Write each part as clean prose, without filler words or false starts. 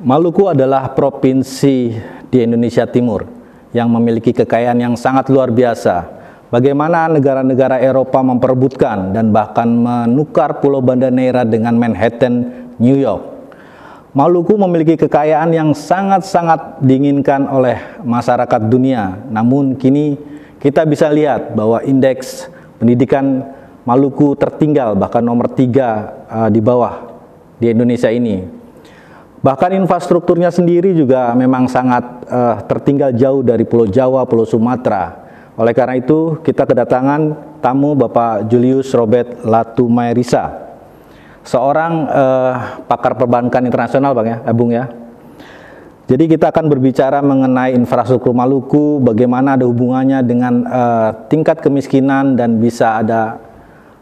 Maluku adalah provinsi di Indonesia Timur yang memiliki kekayaan yang sangat luar biasa. Bagaimana negara-negara Eropa memperebutkan dan bahkan menukar Pulau Banda Neira dengan Manhattan, New York. Maluku memiliki kekayaan yang sangat-sangat diinginkan oleh masyarakat dunia. Namun kini kita bisa lihat bahwa indeks pendidikan Maluku tertinggal, bahkan nomor 3 di bawah di Indonesia ini. Bahkan infrastrukturnya sendiri juga memang sangat tertinggal jauh dari Pulau Jawa, Pulau Sumatera. Oleh karena itu, kita kedatangan tamu Bapak Julius Robert Latumairisa, seorang pakar perbankan internasional, Bung ya. Jadi kita akan berbicara mengenai infrastruktur Maluku, bagaimana ada hubungannya dengan tingkat kemiskinan dan bisa ada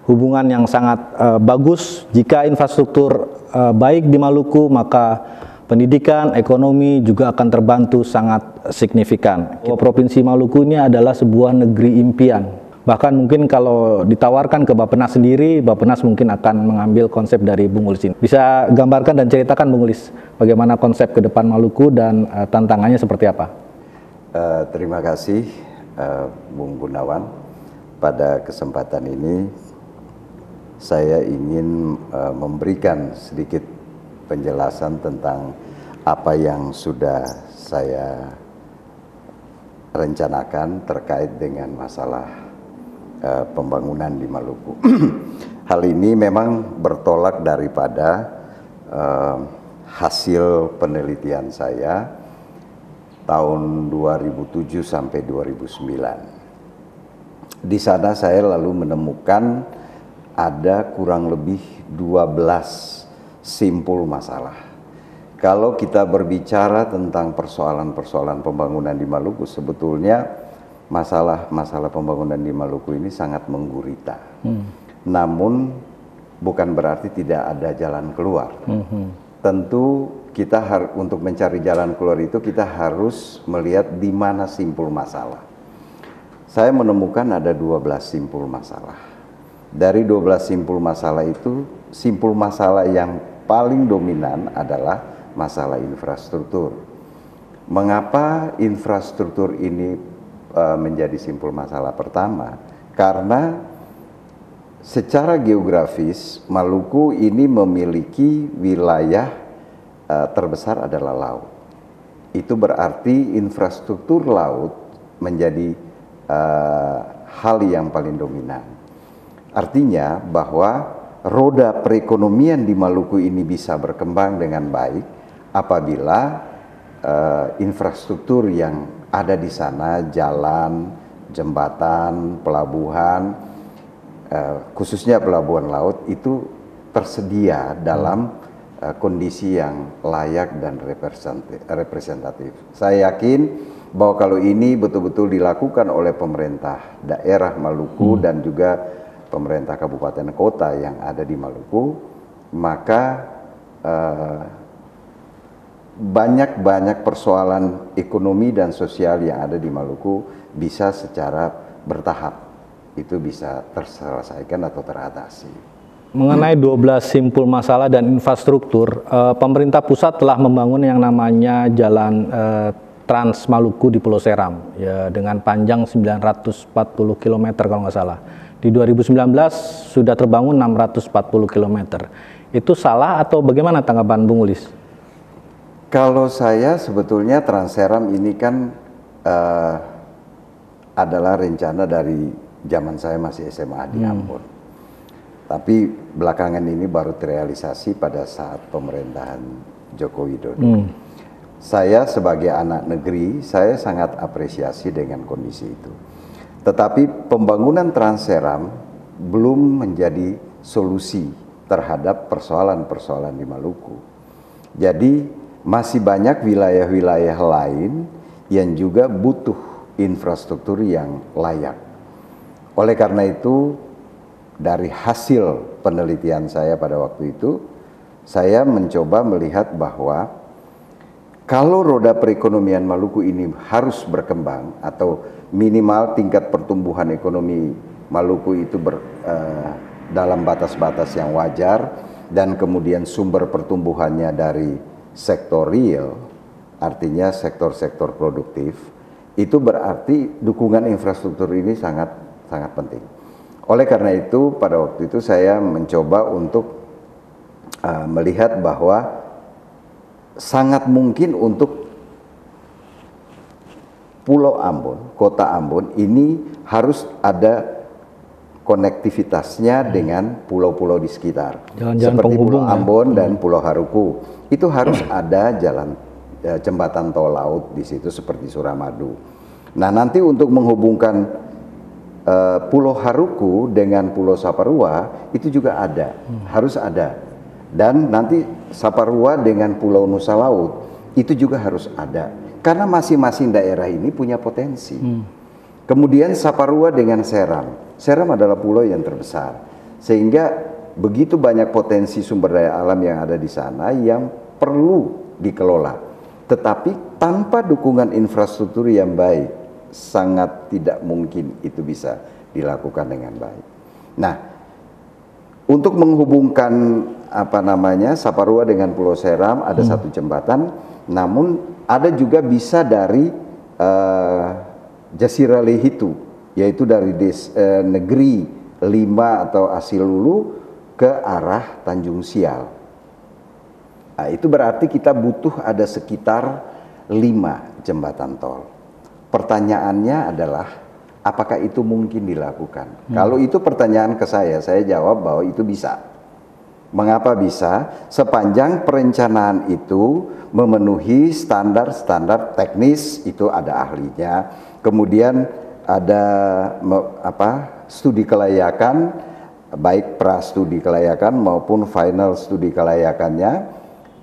hubungan yang sangat bagus. Jika infrastruktur baik di Maluku, maka pendidikan, ekonomi juga akan terbantu sangat signifikan. Provinsi Maluku ini adalah sebuah negeri impian. Bahkan mungkin kalau ditawarkan ke Bappenas sendiri, Bappenas mungkin akan mengambil konsep dari Bung Ulis ini. Bisa gambarkan dan ceritakan Bung Ulis, bagaimana konsep ke depan Maluku dan tantangannya seperti apa? Terima kasih Bung Gunawan. Pada kesempatan ini saya ingin memberikan sedikit penjelasan tentang apa yang sudah saya rencanakan terkait dengan masalah pembangunan di Maluku. Hal ini memang bertolak daripada hasil penelitian saya tahun 2007 sampai 2009. Di sana saya lalu menemukan ada kurang lebih 12 simpul masalah. Kalau kita berbicara tentang persoalan-persoalan pembangunan di Maluku, sebetulnya masalah-masalah pembangunan di Maluku ini sangat menggurita. Namun bukan berarti tidak ada jalan keluar. Tentu kita untuk mencari jalan keluar itu kita harus melihat di mana simpul masalah. Saya menemukan ada 12 simpul masalah. Dari 12 simpul masalah itu, simpul masalah yang paling dominan adalah masalah infrastruktur. Mengapa infrastruktur ini menjadi simpul masalah pertama? Karena secara geografis Maluku ini memiliki wilayah terbesar adalah laut. Itu berarti infrastruktur laut menjadi hal yang paling dominan. Artinya bahwa roda perekonomian di Maluku ini bisa berkembang dengan baik apabila infrastruktur yang ada di sana, jalan, jembatan, pelabuhan, khususnya pelabuhan laut itu tersedia dalam kondisi yang layak dan representatif. Saya yakin bahwa kalau ini betul-betul dilakukan oleh pemerintah daerah Maluku dan juga pemerintah kabupaten kota yang ada di Maluku, maka banyak persoalan ekonomi dan sosial yang ada di Maluku bisa secara bertahap itu bisa terselesaikan atau teratasi. Mengenai 12 simpul masalah dan infrastruktur, pemerintah pusat telah membangun yang namanya jalan Trans Maluku di Pulau Seram ya, dengan panjang 940 km kalau nggak salah. Di 2019 sudah terbangun 640 km. Itu salah atau bagaimana tanggapan Bung Ulis? Kalau saya sebetulnya Transeram ini kan adalah rencana dari zaman saya masih SMA di Ambon. Tapi belakangan ini baru terrealisasi pada saat pemerintahan Joko Widodo. Saya sebagai anak negeri, saya sangat apresiasi dengan kondisi itu. Tetapi pembangunan Transeram belum menjadi solusi terhadap persoalan-persoalan di Maluku. Jadi masih banyak wilayah-wilayah lain yang juga butuh infrastruktur yang layak. Oleh karena itu, dari hasil penelitian saya pada waktu itu, saya mencoba melihat bahwa kalau roda perekonomian Maluku ini harus berkembang atau minimal tingkat pertumbuhan ekonomi Maluku itu dalam batas-batas yang wajar dan kemudian sumber pertumbuhannya dari sektor real, artinya sektor-sektor produktif, itu berarti dukungan infrastruktur ini sangat penting. Oleh karena itu, pada waktu itu saya mencoba untuk melihat bahwa sangat mungkin untuk Pulau Ambon, Kota Ambon ini harus ada konektivitasnya dengan pulau-pulau di sekitar. Seperti Pulau Ambon dan Pulau Haruku. Itu harus ada jalan jembatan tol laut di situ seperti Suramadu. Nah, nanti untuk menghubungkan Pulau Haruku dengan Pulau Saparua itu juga ada, harus ada. Dan nanti Saparua dengan Pulau Nusa Laut itu juga harus ada. Karena masing-masing daerah ini punya potensi. Kemudian Saparua dengan Seram. Seram adalah pulau yang terbesar. Sehingga begitu banyak potensi sumber daya alam yang ada di sana yang perlu dikelola. Tetapi tanpa dukungan infrastruktur yang baik, sangat tidak mungkin itu bisa dilakukan dengan baik. Nah, untuk menghubungkan Saparua dengan Pulau Seram ada satu jembatan, namun ada juga bisa dari Jasira Lehitu, yaitu dari negeri Lima atau Asilulu ke arah Tanjung Sial. Nah, itu berarti kita butuh ada sekitar 5 jembatan tol. Pertanyaannya adalah apakah itu mungkin dilakukan? Kalau itu pertanyaan ke saya jawab bahwa itu bisa. Mengapa bisa? Sepanjang perencanaan itu memenuhi standar-standar teknis, itu ada ahlinya. Kemudian ada studi kelayakan, baik pra-studi kelayakan maupun final studi kelayakannya.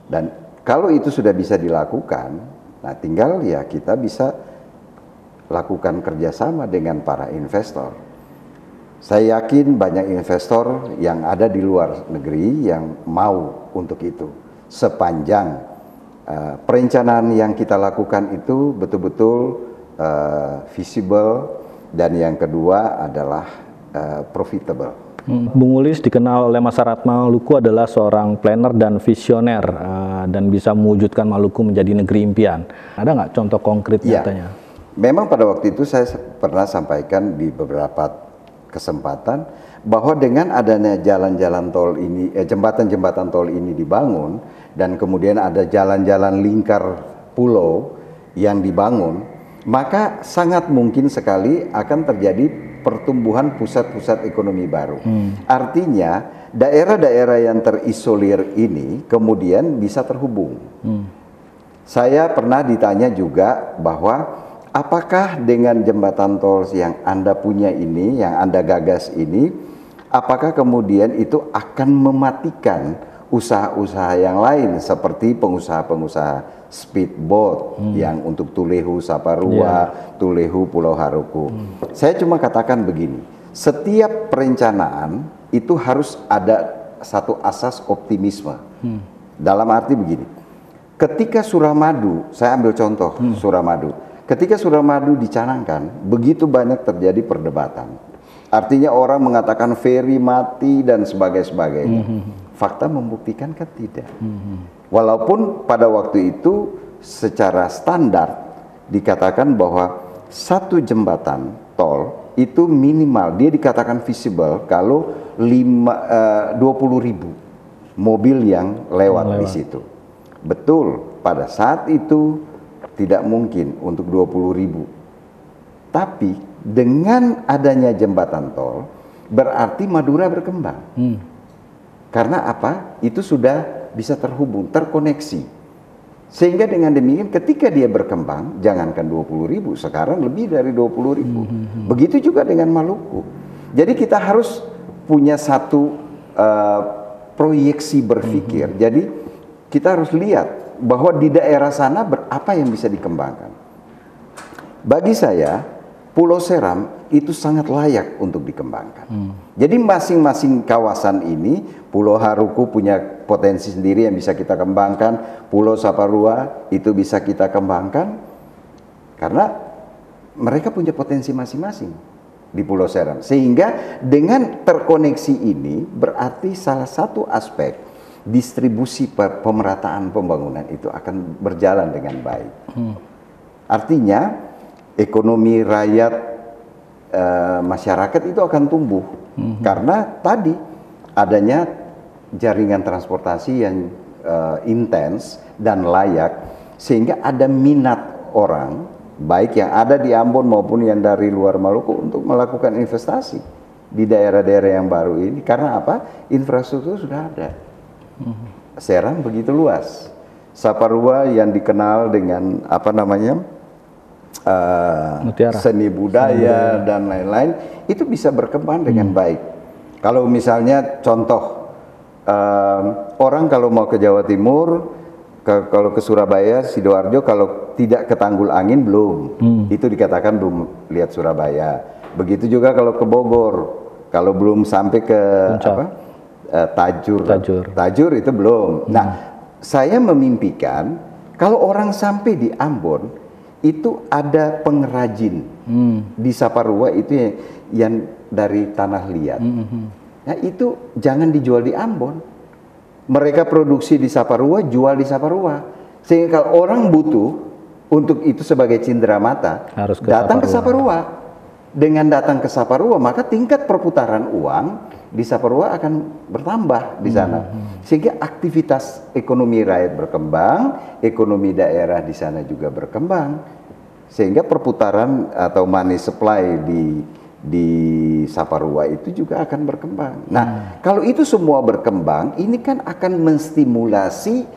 Dan kalau itu sudah bisa dilakukan, nah tinggal ya kita bisa lakukan kerjasama dengan para investor. Saya yakin banyak investor yang ada di luar negeri yang mau untuk itu. Sepanjang perencanaan yang kita lakukan itu betul-betul visible, dan yang kedua adalah profitable. Bung Ulis dikenal oleh masyarakat Maluku adalah seorang planner dan visioner dan bisa mewujudkan Maluku menjadi negeri impian. Ada nggak contoh konkret nyatanya? Memang pada waktu itu saya pernah sampaikan di beberapa kesempatan bahwa dengan adanya jalan-jalan tol ini, jembatan-jembatan tol ini dibangun, dan kemudian ada jalan-jalan lingkar pulau yang dibangun, maka sangat mungkin sekali akan terjadi pertumbuhan pusat-pusat ekonomi baru. Artinya daerah-daerah yang terisolir ini kemudian bisa terhubung. Saya pernah ditanya juga bahwa apakah dengan jembatan tol yang Anda punya ini, yang Anda gagas ini, apakah kemudian itu akan mematikan usaha-usaha yang lain seperti pengusaha-pengusaha speedboat yang untuk Tulehu Saparua, Tulehu Pulau Haruku. Saya cuma katakan begini, setiap perencanaan itu harus ada satu asas optimisme. Dalam arti begini, ketika Suramadu, saya ambil contoh Suramadu. Ketika Suramadu dicanangkan, begitu banyak terjadi perdebatan. Artinya orang mengatakan ferry mati dan sebagainya. Fakta membuktikan kan tidak. Walaupun pada waktu itu secara standar dikatakan bahwa satu jembatan tol itu minimal, dia dikatakan visible kalau 20.000 mobil yang lewat di situ. Betul, pada saat itu tidak mungkin untuk 20.000. Tapi dengan adanya jembatan tol berarti Madura berkembang. Karena apa? Itu sudah bisa terhubung, terkoneksi. Sehingga dengan demikian ketika dia berkembang, jangankan 20.000, sekarang lebih dari 20.000. Begitu juga dengan Maluku. Jadi kita harus punya satu proyeksi berpikir. Jadi kita harus lihat bahwa di daerah sana apa yang bisa dikembangkan. Bagi saya, Pulau Seram itu sangat layak untuk dikembangkan. Jadi masing-masing kawasan ini, Pulau Haruku punya potensi sendiri yang bisa kita kembangkan, Pulau Saparua itu bisa kita kembangkan, karena mereka punya potensi masing-masing di Pulau Seram. Sehingga dengan terkoneksi ini berarti salah satu aspek distribusi pemerataan pembangunan itu akan berjalan dengan baik. Artinya ekonomi rakyat, masyarakat itu akan tumbuh karena tadi adanya jaringan transportasi yang intens dan layak, sehingga ada minat orang baik yang ada di Ambon maupun yang dari luar Maluku untuk melakukan investasi di daerah-daerah yang baru ini. Karena apa? Infrastruktur sudah ada. Serang begitu luas. Saparua yang dikenal dengan apa namanya seni budaya dan lain-lain itu bisa berkembang dengan baik. Kalau misalnya contoh orang kalau mau ke Jawa Timur, kalau ke Surabaya, Sidoarjo, kalau tidak ke Tanggul Angin belum, itu dikatakan belum lihat Surabaya. Begitu juga kalau ke Bogor, kalau belum sampai ke Tajur itu belum. Nah, saya memimpikan kalau orang sampai di Ambon itu ada pengrajin di Saparua itu yang dari tanah liat. Nah, itu jangan dijual di Ambon. Mereka produksi di Saparua, jual di Saparua. Sehingga kalau orang butuh untuk itu sebagai cindera mata, harus datang ke Saparua. Dengan datang ke Saparua, maka tingkat perputaran uang di Saparua akan bertambah di sana. Sehingga aktivitas ekonomi rakyat berkembang, ekonomi daerah di sana juga berkembang. Sehingga perputaran atau money supply di Saparua itu juga akan berkembang. Nah, kalau itu semua berkembang, ini kan akan menstimulasi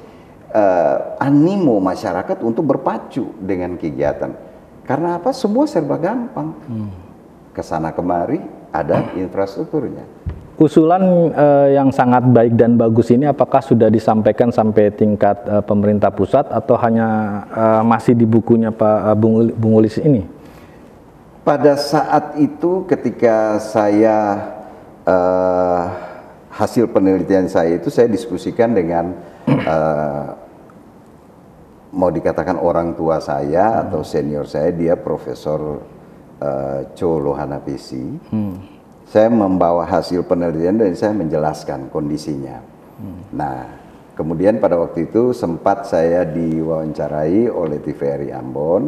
animo masyarakat untuk berpacu dengan kegiatan. Karena apa? Semua serba gampang. Kesana kemari ada infrastrukturnya. Usulan yang sangat baik dan bagus ini apakah sudah disampaikan sampai tingkat pemerintah pusat atau hanya masih di bukunya Pak Bung Ulis ini? Pada saat itu ketika saya hasil penelitian saya itu saya diskusikan dengan mau dikatakan orang tua saya atau senior saya, dia Profesor Cho Lohanapisi. Saya membawa hasil penelitian dan saya menjelaskan kondisinya. Nah, kemudian pada waktu itu sempat saya diwawancarai oleh TVRI Ambon.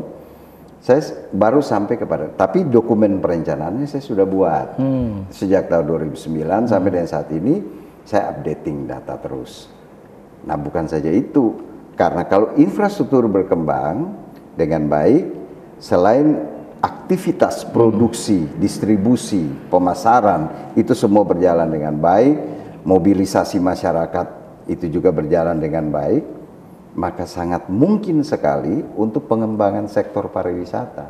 Saya baru sampai kepada, tapi dokumen perencanaannya saya sudah buat sejak tahun 2009 sampai dengan saat ini saya updating data terus. Nah, bukan saja itu, karena kalau infrastruktur berkembang dengan baik, selain aktivitas produksi, distribusi, pemasaran itu semua berjalan dengan baik, mobilisasi masyarakat itu juga berjalan dengan baik, maka sangat mungkin sekali untuk pengembangan sektor pariwisata.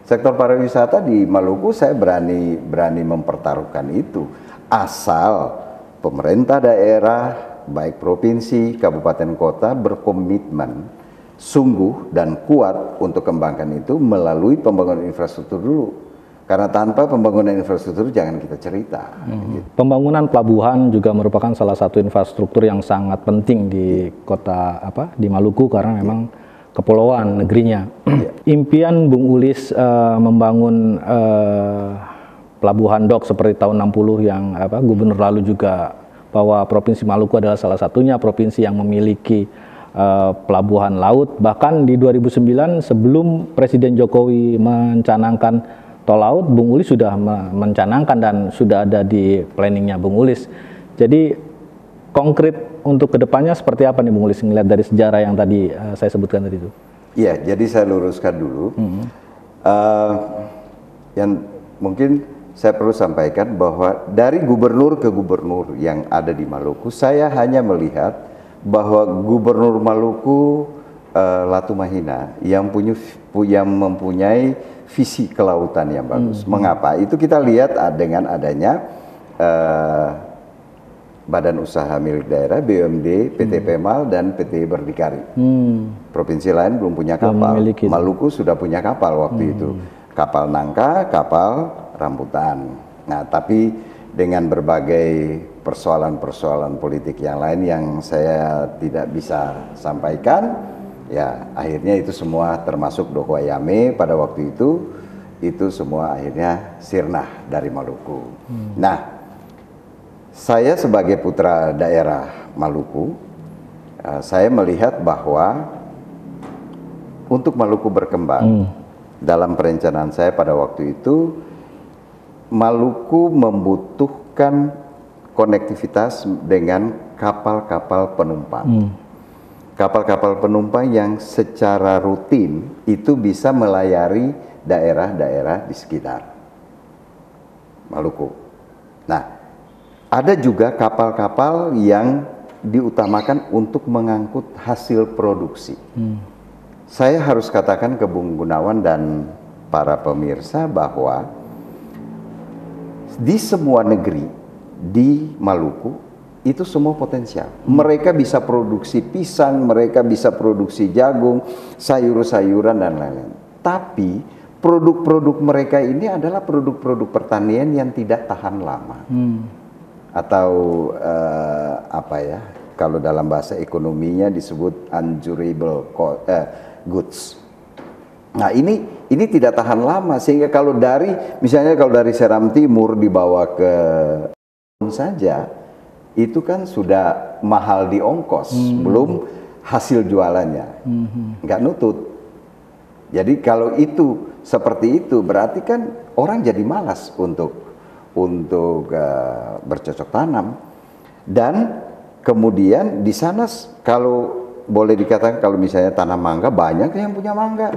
Sektor pariwisata di Maluku saya berani mempertaruhkan itu, asal pemerintah daerah baik provinsi, kabupaten, kota berkomitmen sungguh dan kuat untuk kembangkan itu melalui pembangunan infrastruktur dulu. Karena tanpa pembangunan infrastruktur jangan kita cerita. Pembangunan pelabuhan juga merupakan salah satu infrastruktur yang sangat penting di kota di Maluku karena memang kepulauan negerinya. Impian Bung Ulis membangun pelabuhan dok seperti tahun 60 yang gubernur lalu juga, bahwa Provinsi Maluku adalah salah satunya provinsi yang memiliki pelabuhan laut. Bahkan di 2009 sebelum Presiden Jokowi mencanangkan tol laut, Bung Ulis sudah mencanangkan dan sudah ada di planningnya Bung Ulis. Jadi konkret untuk kedepannya seperti apa nih Bung Ulis ngelihat dari sejarah yang tadi saya sebutkan tadi itu? Iya, jadi saya luruskan dulu. Yang mungkin saya perlu sampaikan bahwa dari gubernur ke gubernur yang ada di Maluku, saya hanya melihat bahwa Gubernur Maluku Latumahina yang mempunyai visi kelautan yang bagus. Mengapa? Itu kita lihat dengan adanya badan usaha milik daerah, BUMD, PT Pemal, dan PT Berdikari. Provinsi lain belum punya kapal. Maluku sudah punya kapal waktu itu. Kapal nangka, kapal rambutan. Nah, tapi dengan berbagai persoalan-persoalan politik yang lain yang saya tidak bisa sampaikan, ya akhirnya itu semua termasuk Doko Ayame pada waktu itu semua akhirnya sirna dari Maluku. Nah, saya sebagai putra daerah Maluku, saya melihat bahwa untuk Maluku berkembang, dalam perencanaan saya pada waktu itu, Maluku membutuhkan konektivitas dengan kapal-kapal penumpang. Kapal-kapal penumpang yang secara rutin itu bisa melayari daerah-daerah di sekitar Maluku. Nah, ada juga kapal-kapal yang diutamakan untuk mengangkut hasil produksi. Saya harus katakan ke Bung Gunawan dan para pemirsa bahwa di semua negeri di Maluku itu semua potensial. Mereka bisa produksi pisang, mereka bisa produksi jagung, sayur-sayuran dan lain-lain. Tapi produk-produk mereka ini adalah produk-produk pertanian yang tidak tahan lama. Atau apa ya? Kalau dalam bahasa ekonominya disebut undurable goods. Nah, ini tidak tahan lama, sehingga kalau misalnya kalau dari Seram Timur dibawa ke saja itu kan sudah mahal di ongkos, belum hasil jualannya, nggak nutut. Jadi kalau itu seperti itu, berarti kan orang jadi malas untuk bercocok tanam. Dan kemudian di sana kalau boleh dikatakan, kalau misalnya tanam mangga, banyak yang punya mangga.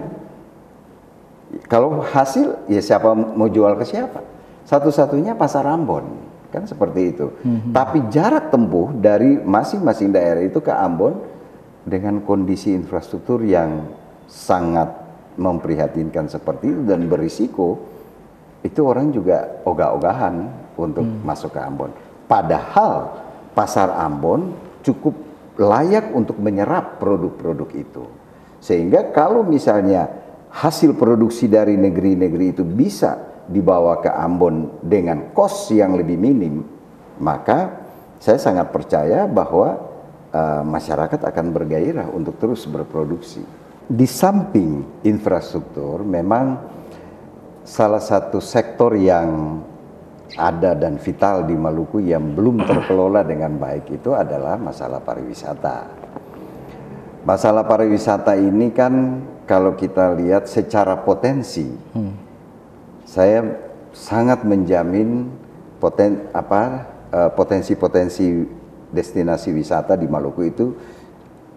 Kalau hasil, ya siapa mau jual ke siapa? Satu-satunya pasar Ambon. Kan seperti itu. Tapi jarak tempuh dari masing-masing daerah itu ke Ambon dengan kondisi infrastruktur yang sangat memprihatinkan seperti itu dan berisiko, itu orang juga ogah-ogahan untuk masuk ke Ambon. Padahal pasar Ambon cukup layak untuk menyerap produk-produk itu. Sehingga kalau misalnya hasil produksi dari negeri-negeri itu bisa dibawa ke Ambon dengan kos yang lebih minim, maka saya sangat percaya bahwa masyarakat akan bergairah untuk terus berproduksi. Di samping infrastruktur, memang salah satu sektor yang ada dan vital di Maluku yang belum terkelola dengan baik itu adalah masalah pariwisata. Masalah pariwisata ini kan kalau kita lihat secara potensi, saya sangat menjamin potensi-potensi destinasi wisata di Maluku itu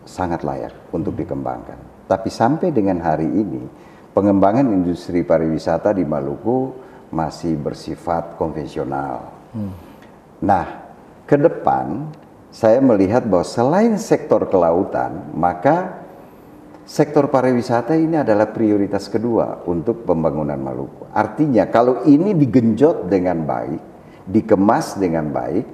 sangat layak untuk dikembangkan. Tapi sampai dengan hari ini, pengembangan industri pariwisata di Maluku masih bersifat konvensional. Nah, ke depan saya melihat bahwa selain sektor kelautan, maka sektor pariwisata ini adalah prioritas kedua untuk pembangunan Maluku. Artinya kalau ini digenjot dengan baik, dikemas dengan baik,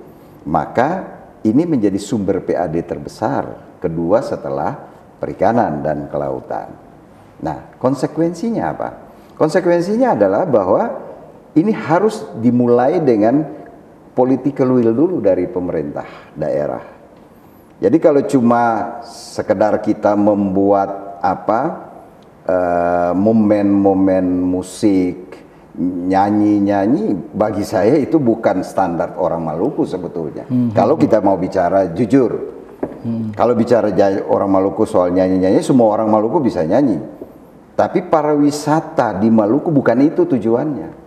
maka ini menjadi sumber PAD terbesar kedua setelah perikanan dan kelautan. Nah, konsekuensinya apa? Konsekuensinya adalah bahwa ini harus dimulai dengan political will dulu dari pemerintah daerah. Jadi kalau cuma sekedar kita membuat momen-momen musik, nyanyi-nyanyi, bagi saya itu bukan standar orang Maluku sebetulnya. Kalau kita mau bicara jujur, kalau bicara orang Maluku soal nyanyi-nyanyi, semua orang Maluku bisa nyanyi. Tapi pariwisata di Maluku bukan itu tujuannya.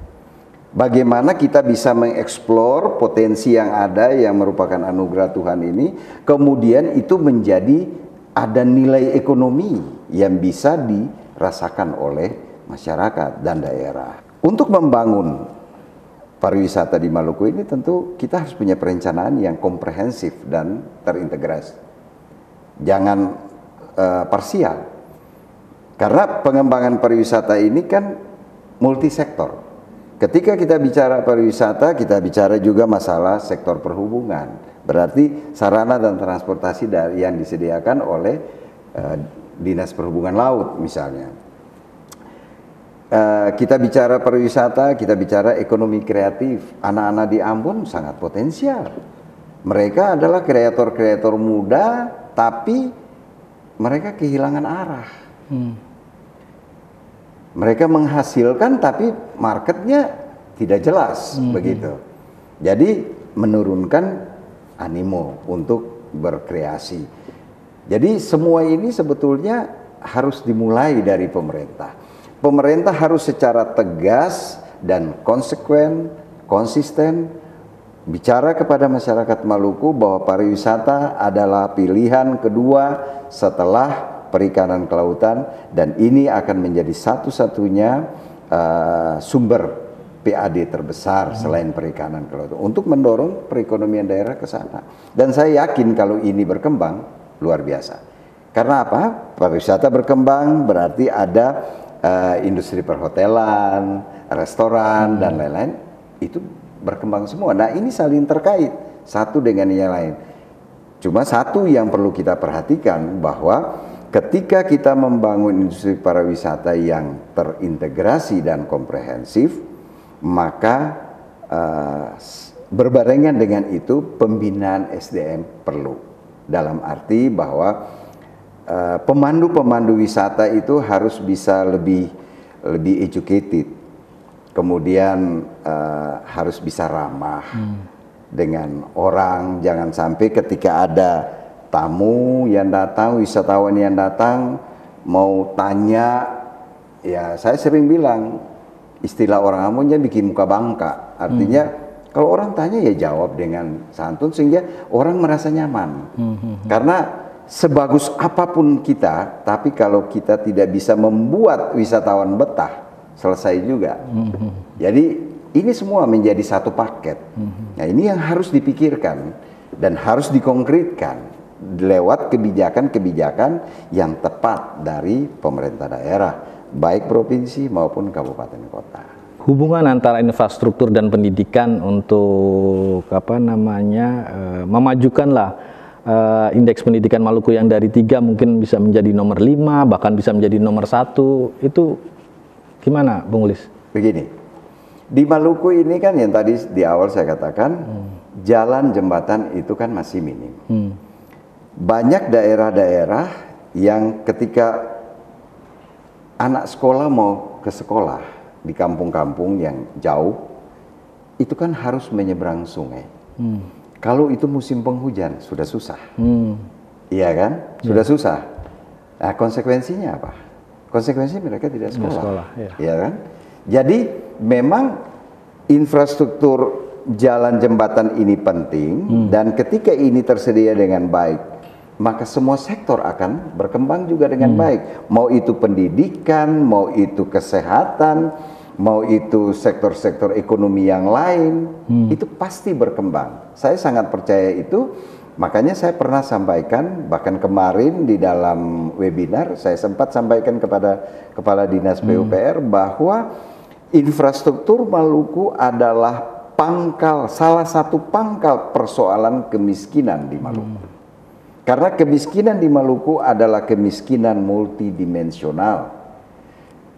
Bagaimana kita bisa mengeksplor potensi yang ada yang merupakan anugerah Tuhan ini, kemudian itu menjadi ada nilai ekonomi yang bisa dirasakan oleh masyarakat dan daerah. Untuk membangun pariwisata di Maluku ini tentu kita harus punya perencanaan yang komprehensif dan terintegrasi. Jangan parsial. Karena pengembangan pariwisata ini kan multisektor. Ketika kita bicara pariwisata, kita bicara juga masalah sektor perhubungan. Berarti sarana dan transportasi yang disediakan oleh Dinas Perhubungan Laut misalnya. Kita bicara pariwisata, kita bicara ekonomi kreatif. Anak-anak di Ambon sangat potensial. Mereka adalah kreator-kreator muda, tapi mereka kehilangan arah. Mereka menghasilkan, tapi marketnya tidak jelas, begitu. Jadi menurunkan animo untuk berkreasi. Jadi semua ini sebetulnya harus dimulai dari pemerintah. Pemerintah harus secara tegas dan konsisten bicara kepada masyarakat Maluku bahwa pariwisata adalah pilihan kedua setelah perikanan kelautan, dan ini akan menjadi satu-satunya sumber PAD terbesar selain perikanan kelautan untuk mendorong perekonomian daerah ke sana. Dan saya yakin kalau ini berkembang luar biasa. Karena apa? Pariwisata berkembang berarti ada industri perhotelan, restoran dan lain-lain itu berkembang semua. Nah, ini saling terkait satu dengan yang lain. Cuma satu yang perlu kita perhatikan bahwa ketika kita membangun industri pariwisata yang terintegrasi dan komprehensif, maka berbarengan dengan itu pembinaan SDM perlu. Dalam arti bahwa pemandu-pemandu wisata itu harus bisa lebih educated, kemudian harus bisa ramah dengan orang. Jangan sampai ketika ada tamu yang datang, wisatawan yang datang mau tanya, ya saya sering bilang istilah orang Ambonnya bikin muka bangka. Artinya kalau orang tanya ya jawab dengan santun sehingga orang merasa nyaman. Karena sebagus apapun kita, tapi kalau kita tidak bisa membuat wisatawan betah, selesai juga. Jadi ini semua menjadi satu paket. Nah, ini yang harus dipikirkan dan harus dikonkretkan lewat kebijakan-kebijakan yang tepat dari pemerintah daerah, baik provinsi maupun kabupaten kota. Hubungan antara infrastruktur dan pendidikan untuk memajukanlah indeks pendidikan Maluku yang dari 3 mungkin bisa menjadi nomor 5, bahkan bisa menjadi nomor 1. Itu gimana, Bung Ulis? Begini, di Maluku ini kan yang tadi di awal saya katakan, jalan jembatan itu kan masih minim. Banyak daerah-daerah yang ketika anak sekolah mau ke sekolah di kampung-kampung yang jauh, itu kan harus menyeberang sungai. Kalau itu musim penghujan sudah susah, iya kan? Sudah susah. Nah, konsekuensinya apa? Konsekuensinya mereka tidak sekolah, iya kan? Jadi memang infrastruktur jalan jembatan ini penting, dan ketika ini tersedia dengan baik, maka semua sektor akan berkembang juga dengan baik. Mau itu pendidikan, mau itu kesehatan, mau itu sektor-sektor ekonomi yang lain, itu pasti berkembang. Saya sangat percaya itu. Makanya saya pernah sampaikan, bahkan kemarin di dalam webinar, saya sempat sampaikan kepada Kepala Dinas PUPR bahwa infrastruktur Maluku adalah salah satu pangkal persoalan kemiskinan di Maluku. Karena kemiskinan di Maluku adalah kemiskinan multidimensional.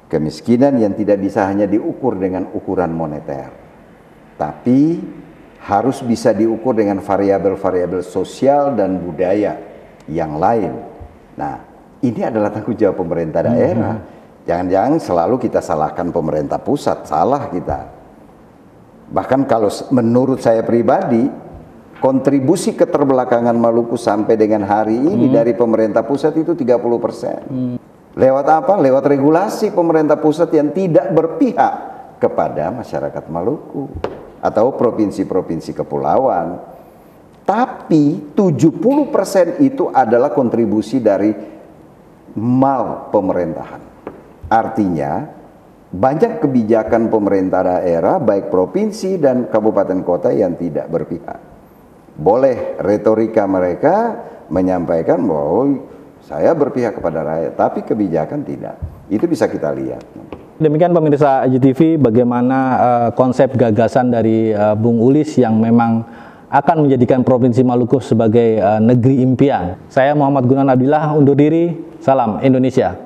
Kemiskinan yang tidak bisa hanya diukur dengan ukuran moneter, tapi harus bisa diukur dengan variabel-variabel sosial dan budaya yang lain. Nah, ini adalah tanggung jawab pemerintah daerah. Jangan-jangan selalu kita salahkan pemerintah pusat, salah kita. Bahkan kalau menurut saya pribadi, kontribusi keterbelakangan Maluku sampai dengan hari ini dari pemerintah pusat itu 30%. Lewat apa? Lewat regulasi pemerintah pusat yang tidak berpihak kepada masyarakat Maluku atau provinsi-provinsi kepulauan. Tapi 70% itu adalah kontribusi dari mal pemerintahan. Artinya banyak kebijakan pemerintah daerah baik provinsi dan kabupaten kota yang tidak berpihak. Boleh retorika mereka menyampaikan bahwa saya berpihak kepada rakyat, tapi kebijakan tidak. Itu bisa kita lihat. Demikian pemirsa IGTV, bagaimana konsep gagasan dari Bung Ulis yang memang akan menjadikan Provinsi Maluku sebagai negeri impian. Saya Muhammad Gunawan Abdillah undur diri, salam Indonesia.